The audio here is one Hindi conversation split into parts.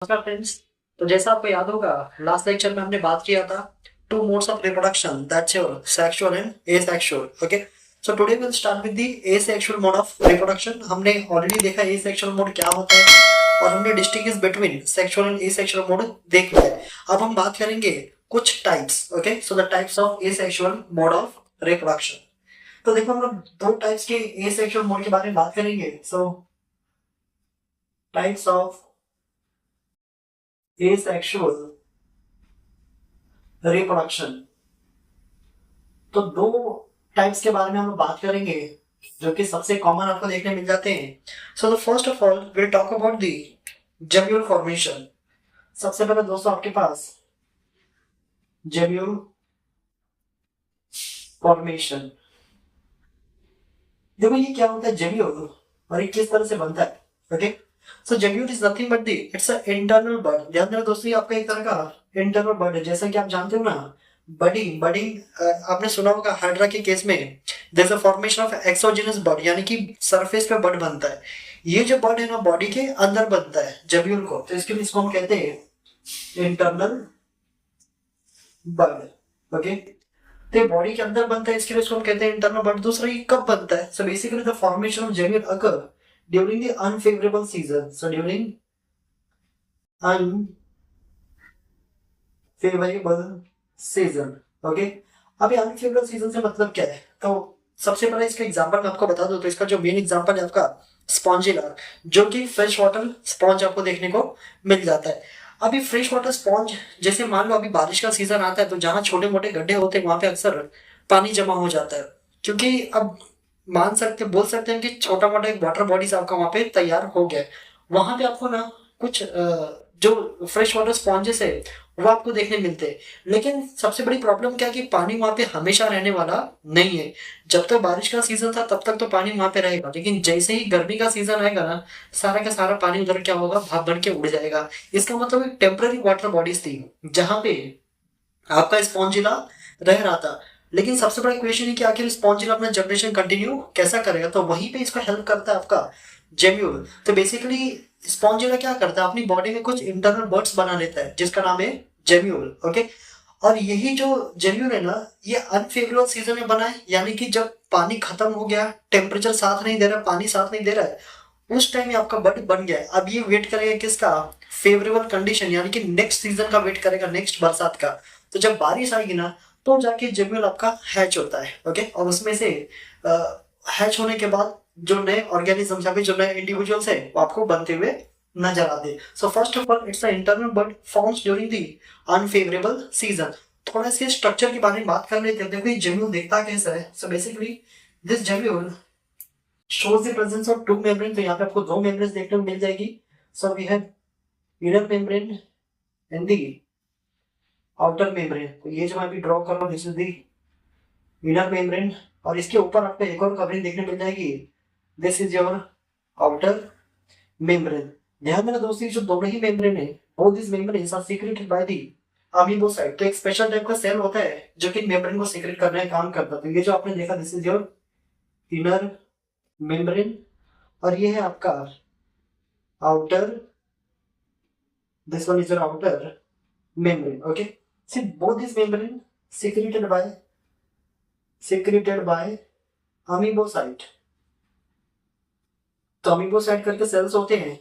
नमस्कार फ्रेंड्स। तो जैसा आपको याद होगा, लास्ट लेक्चर में हमने बात किया था two modes of reproduction, that's your sexual and asexual. Okay, so today will start with the asexual mode of reproduction. हमने ऑलरेडी देखा एसेक्सुअल मोड क्या होता है और हमने distinguish between sexual and asexual mode देख लिया है। अब हम बात करेंगे कुछ types. Okay, so the types of asexual mode of reproduction. तो देखो, हम लोग दो टाइप्स के एसेक्सुअल मोड के बारे में बात करेंगे। सो टाइप्स ऑफ asexual रिप्रोडक्शन। तो दो टाइप्स के बारे में हम लोग बात करेंगे जो कि सबसे कॉमन आपको देखने मिल जाते हैं। So the first of all will talk about the gemmule formation. सबसे पहले दोस्तों आपके पास जेम्यूल फॉर्मेशन। देखो ये क्या होता है जेम्यूल और ये किस तरह से बनता है। Okay, so gemmule is nothing but the it's a internal bud. ध्यान देना दोस्तों, ये आपका एक तरह का इंटरनल बड है। जैसा कि आप जानते हो ना, बडिंग बडिंग आपने सुना होगा हाइड्रा के केस में there is a formation of exogenous bud, यानी कि सरफेस पे बड बनता है। ये जो बड है ना बॉडी के अंदर बनता है जेम्यूल को, तो इसके लिए इसको हम कहते हैं इंटरनल बड। ओके, तो बॉडी के अंदर बनता है, इसके लिए इसको हम कहते हैं इंटरनल बड। दूसरा ये कब बनता है? So basically the formation of gemmule occur during the unfavourable season. So during unfavourable season. Okay, अब ये अनफेवरेबल सीजन से मतलब क्या है? तो सबसे पहले इसका एग्जांपल मैं आपको बता दूं, तो इसका जो मेन एग्जांपल है आपका स्पॉन्जिला, जो कि फ्रेश वाटर स्पॉन्ज आपको देखने को मिल जाता है। अभी फ्रेश वाटर स्पॉन्ज, जैसे मान लो अभी बारिश का सीजन आता है तो जहाँ छोटे मोटे गड्ढे होते हैं वहां पे अक्सर पानी जमा हो जाता है, क्योंकि अब बोल सकते हैं कि छोटा मोटा एक वाटर बॉडीज आपका वहां पे तैयार हो गया है। वहां पे आपको ना कुछ जो फ्रेश वाटर स्पॉन्जेस है वो आपको देखने मिलते हैं। लेकिन सबसे बड़ी प्रॉब्लम क्या है कि पानी वहां पे हमेशा रहने वाला नहीं है। जब तक बारिश का सीजन था तब तक तो पानी वहां पे रहेगा, लेकिन जैसे ही गर्मी का सीजन आएगा ना, सारा का सारा पानी उधर क्या होगा, भाप बन के उड़ जाएगा। इसका मतलब एक टेम्पररी वाटर बॉडीज थी जहां पे आपका स्पॉन्जिला रह रहा था। लेकिन सबसे बड़ा क्वेश्चन है कि आखिर स्पॉन्जिला अपना जनरेशन कंटिन्यू कैसा करेगा, तो वहीं पे इसको हेल्प करता है आपका जेम्यूल। तो बेसिकली स्पॉन्जिला क्या करता है, अपनी बॉडी में कुछ इंटरनल बर्ड्स बना लेता है जिसका नाम है जेम्यूल। ओके, और यही जो जेम्यूल है ना, ये अनफेवरेबल सीजन में बना है, यानी कि जब पानी खत्म हो गया, टेम्परेचर साथ नहीं दे रहा, पानी साथ नहीं दे रहा है, उस टाइम ये आपका बर्ड बन गया है। अब ये वेट करेगा किसका? फेवरेबल कंडीशन, यानी कि नेक्स्ट सीजन का वेट करेगा, नेक्स्ट बरसात का। तो जब बारिश आएगी ना, तो जाके जेम्यूल आपका हैच होता है। ओके, और उसमें से हैच होने के बाद जो नए ऑर्गेनिज्म या फिर जो नए इंडिविजुअल्स है वो आपको बनते हुए नजर आते हैं। So first of all it's a internal bird forms during the unfavourable season. थोड़ा इसके स्ट्रक्चर के बारे में बात कर लेते हैं। देखो ये जेम्यूल दिखता कैसा है। So basically this gemmule shows the presence of two membranes। तो यहाँ पे आपको दो मेम्ब्रेन देखने को मिल जाएगी। So we have inner membrane and the outer membrane. तो ये जो मैं अभी ड्रॉ कर रहा हूँ this is the inner membrane, और इसके ऊपर आपको एक और कवरिंग देखने मिल जाएगी, this is your outer membrane. ध्यान देना दोस्तों, जो दोनों ही मेम्ब्रेन है, both this membranes are secreted by the amoebocyte. तो एक स्पेशल टाइप का सेल होता है जो कि मेम्ब्रेन को सीक्रेट करने का काम करता है। तो ये जो आपने देखा this is your inner membrane, और ये है आपका outer, this one is your outer membrane। Okay, see both these membrane secreted by amoebocyte। तो अमीबोसाइट करके सेल्स होते हैं,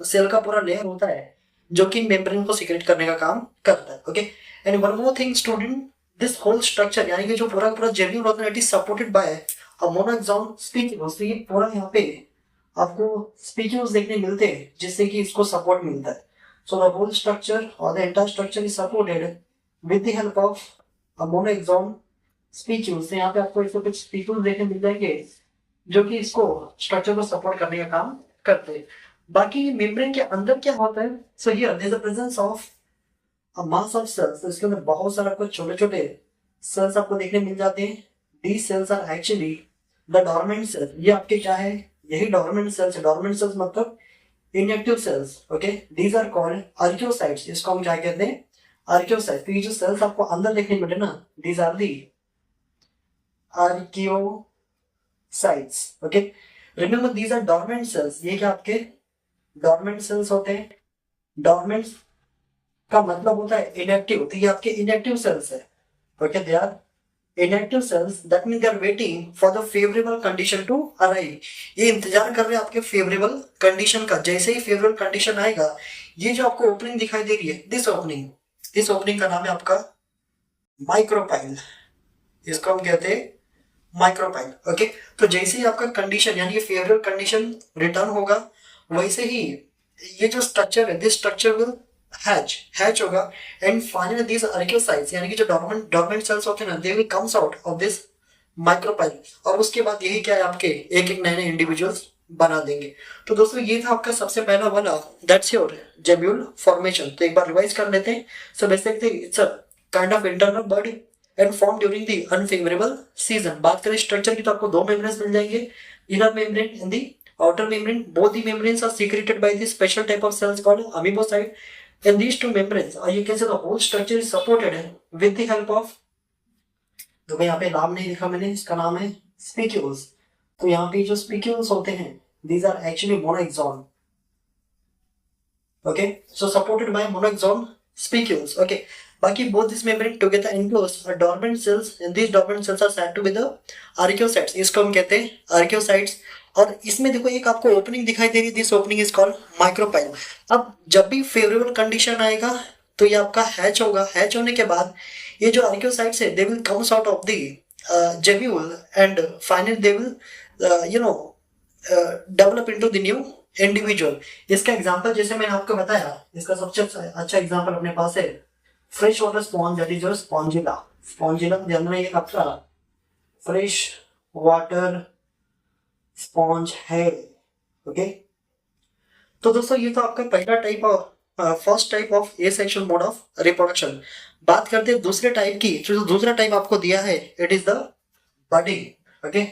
तो सेल का पूरा लेयर होता है जो कि मेम्ब्रेन को सीक्रेट करने का काम करता है। Okay, and one more thing student, this whole structure यानी कि जो पूरा पूरा जेम्यूल होता है it is supported by a मोनोएक्सॉन spicules. तो ये पूरा यहाँ पे आपको स्पीकियोस देखने मिलते हैं जिससे कि इसको सपोर्ट मिलता है। सो द होल स्ट्रक्चर और the entire structure is supported with the help of a मोनोएक्सॉन spicules. यहाँ पे आपको इसको कुछ स्पीकियोस देखने मिल जाएंगे जो कि इसको स्ट्रक्चर को सपोर्ट करने का काम करते हैं। बाकी मेम्ब्रेन के अंदर क्या होता है? So here there is the presence of a mass of cells. तो इसके अंदर बहुत सारा कुछ छोटे छोटे सेल्स आपको देखने मिल जाते हैं। These cells are actually the dormant cells. ये आपके क्या है? यही डोरमेंट सेल्स है। डोरमेंट सेल्स मतलब inactive cells. Okay, these are called archaeocytes. इसको हम क्या कहते हैं? आर्कियोसाइट्स। तो ये जो सेल्स आपको अंदर देखने मिले ना, these are the archaeocytes. Okay, remember these are dormant cells. ये क्या आपके डोरमेंट सेल्स होते हैं। डॉर्मेंट का मतलब होता है इनएक्टिव, तो ये आपके इनएक्टिव सेल्स है। Okay, they are inactive cells, that means they are waiting for the favorable condition to arrive। ये इंतजार कर रहे हैं आपके फेवरेबल कंडीशन का। जैसे ही फेवरेबल कंडीशन आएगा, ये जो आपको ओपनिंग दिखाई दे रही है, दिस ओपनिंग का नाम है आपका माइक्रोपाइल। इसको हम कहते हैं माइक्रोपाइल। ओके, तो जैसे ही आपका कंडीशन यानी कि फेवरेबल कंडीशन रिटर्न होगा, वैसे ही ये जो स्ट्रक्चर है, दिस स्ट्रक्चर विल हैच होगा, एंड फाइनली दिस आर्कियोसाइट्स यानी कि जो डॉर्मेंट सेल्स होते हैं ना, दे will comes out of this micropyle, और उसके बाद यही क्या है, आपके एक एक नए नए इंडिविजुअल्स बना देंगे। तो दोस्तों ये था आपका सबसे पहला वाला, दैट्स योर जेब्यूल फॉर्मेशन। तो एक बार रिवाइज कर लेते हैं। So basically it's a kind of internal bud and form during the unfavourable season. बात करें स्ट्रक्चर की तो आपको दो मेम्ब्रेन्स मिल जाएंगे, inner membrane and the outer membrane। both the membranes are secreted by this special type of cells called amoebocyte, and these two membranes, or you can say the whole structure is supported with the help of, देखो यहाँ पे नाम नहीं लिखा मैंने, इसका नाम है स्पिक्यूल्स। तो यहाँ पे जो स्पिक्यूल्स होते हैं, these are actually monoaxon। okay, so supported by monoaxon spicules। okay, बाकी both this membrane together enclose a dormant cells, and these dormant cells are said to be the archaeocytes। इसको हम कहते हैं archaeocytes। और इसमें देखो एक आपको ओपनिंग दिखाई दे रही है, this opening is called micropyle. अब जब भी फेवरेबल कंडीशन आएगा तो ये आपका हैच होगा। हैच होने के बाद ये जो आर्कियोसाइट्स है, they will comes out of the gemmule, and finally they will develop into the new individual. इसका एग्जांपल जैसे मैंने आपको बताया, इसका सबसे अच्छा एग्जांपल अपने पास है fresh water sponge, that is your Spongilla. Spongilla ध्यान में एक आपका फ्रेश वाटर स्पॉन्ज है। ओके, तो दोस्तों ये तो आपका पहला type of first type of asexual mode of reproduction. बात करते हैं दूसरे टाइप की। जो दूसरा टाइप आपको दिया है, it is the budding. Okay,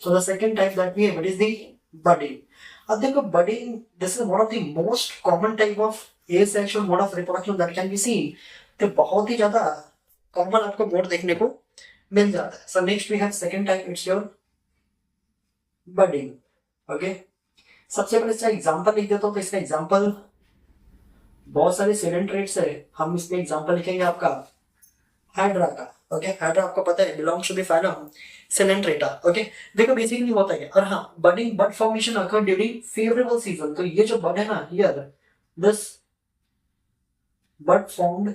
so the second type that we have, it is the budding. अब देखो budding, this is one of the most common type of asexual mode of reproduction that can be seen. तो बहुत ही ज्यादा कॉमन आपको मोड देखने को मिल जाता है। So next we have second type, it's your budding. Okay, सबसे पहले इसका एग्जांपल लिख देता हूं। तो इसका एग्जांपल बहुत सारे सिलेंट्रेट्स है, हम इसमें एग्जांपल लिखेंगे आपका हाइड्रा का। ओके, हाइड्रा आपको पता है belongs to the phylum Coelenterata. Okay, देखो बेसिकली होता है, और हाँ, budding bud formation occur during favourable season. तो ये जो बड है ना, here this bud formed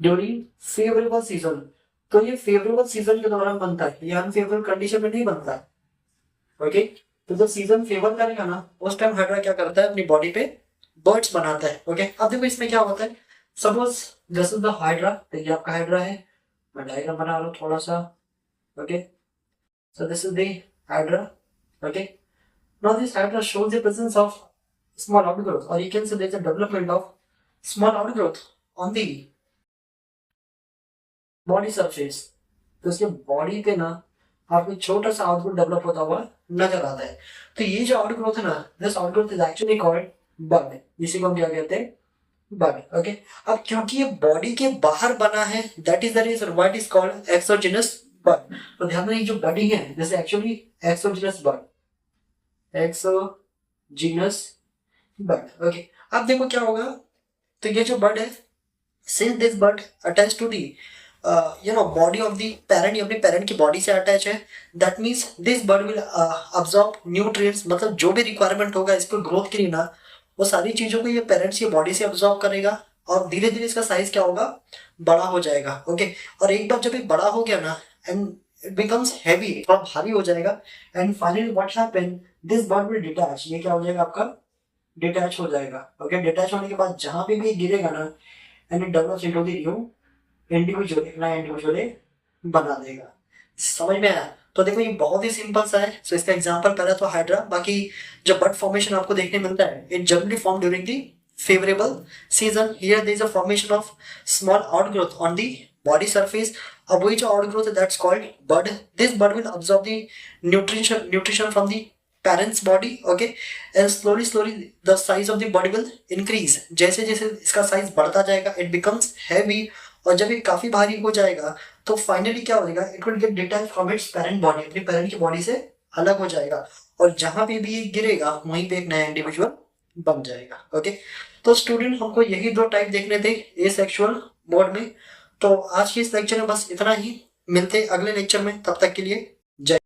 during favourable season. तो ये फेवरेबल सीजन के दौरान बनता है, ये अनफेवरेबल कंडीशन में नहीं बनता। ओके, तो जब सीजन फेवर करेगा ना, उस टाइम हाइड्रा क्या करता है, अपनी बॉडी पे बर्ड्स बनाता है। ओके, अब देखो इसमें क्या होता है, suppose this is the hydra. तो ये आपका हाइड्रा है, मैं डायग्राम बना रहा हूँ थोड़ा सा। Okay, so this is the hydra. Okay, now this hydra shows the presence of small outgrowth, और you can say there is a development of small outgrowth on the body surface. तो उसके बॉडी पे ना आपको छोटा सा आउटग्रोथ डेवलप होता हुआ नजर आता है। तो ये जो आउटग्रोथ है ना, this outgrowth is actually called bud. इसी को हम क्या कहते हैं, बड। ओके, अब क्योंकि ये बॉडी के बाहर बना है, that is the reason why it is called exogenous bud. तो ध्यान रखिए, जो बडी है this actually exogenous bud, exogenous bud. Okay, अब देखो क्या होगा, तो ये जो बड है, since this bud attach to the body of the parent, अपने पेरेंट की बॉडी से अटैच है, that means this bud will absorb nutrients. मतलब जो भी रिक्वायरमेंट होगा इसको ग्रोथ के लिए ना, वो सारी चीजों को ये पेरेंट्स की बॉडी से अब्सॉर्ब करेगा, और धीरे धीरे इसका साइज क्या होगा, बड़ा हो जाएगा। ओके, और एक बार जब ये बड़ा हो गया ना, एंड इट बिकम्स हैवी, थोड़ा भारी हो जाएगा, and finally what happen, this bud will detach. ये क्या हो जाएगा, आपका डिटैच हो जाएगा। ओके, डिटैच होने के बाद जहां पे भी गिरेगा ना, and it develops into the new individual, नया इंडिविजुअल बना देगा। समझ में आया? तो देखो ये बहुत ही सिंपल सा है। सो इसका एग्जांपल पहला तो हाइड्रा। बाकी जो बड फॉर्मेशन आपको देखने मिलता है, it generally form during the favourable season. Here there is a formation of small outgrowth on the body surface. अब वही जो आउटग्रोथ है, that's called bud. This bud will absorb the nutrition from the parent's body, okay, and slowly the size of the body will increase। जैसे जैसे इसका साइज बढ़ता जाएगा, it becomes heavy, और जब ये काफी भारी हो जाएगा तो फाइनली क्या हो जाएगा, it will get detached from its parent body, अपनी पेरेंट की बॉडी से अलग हो जाएगा, और जहां पे भी ये गिरेगा वहीं पे एक नया इंडिविजुअल बन जाएगा। ओके, तो स्टूडेंट हमको यही दो टाइप देखने थे एसेक्सुअल मोड में। तो आज के इस लेक्चर में बस इतना ही, मिलते हैं अगले लेक्चर में, तब तक के लिए जय।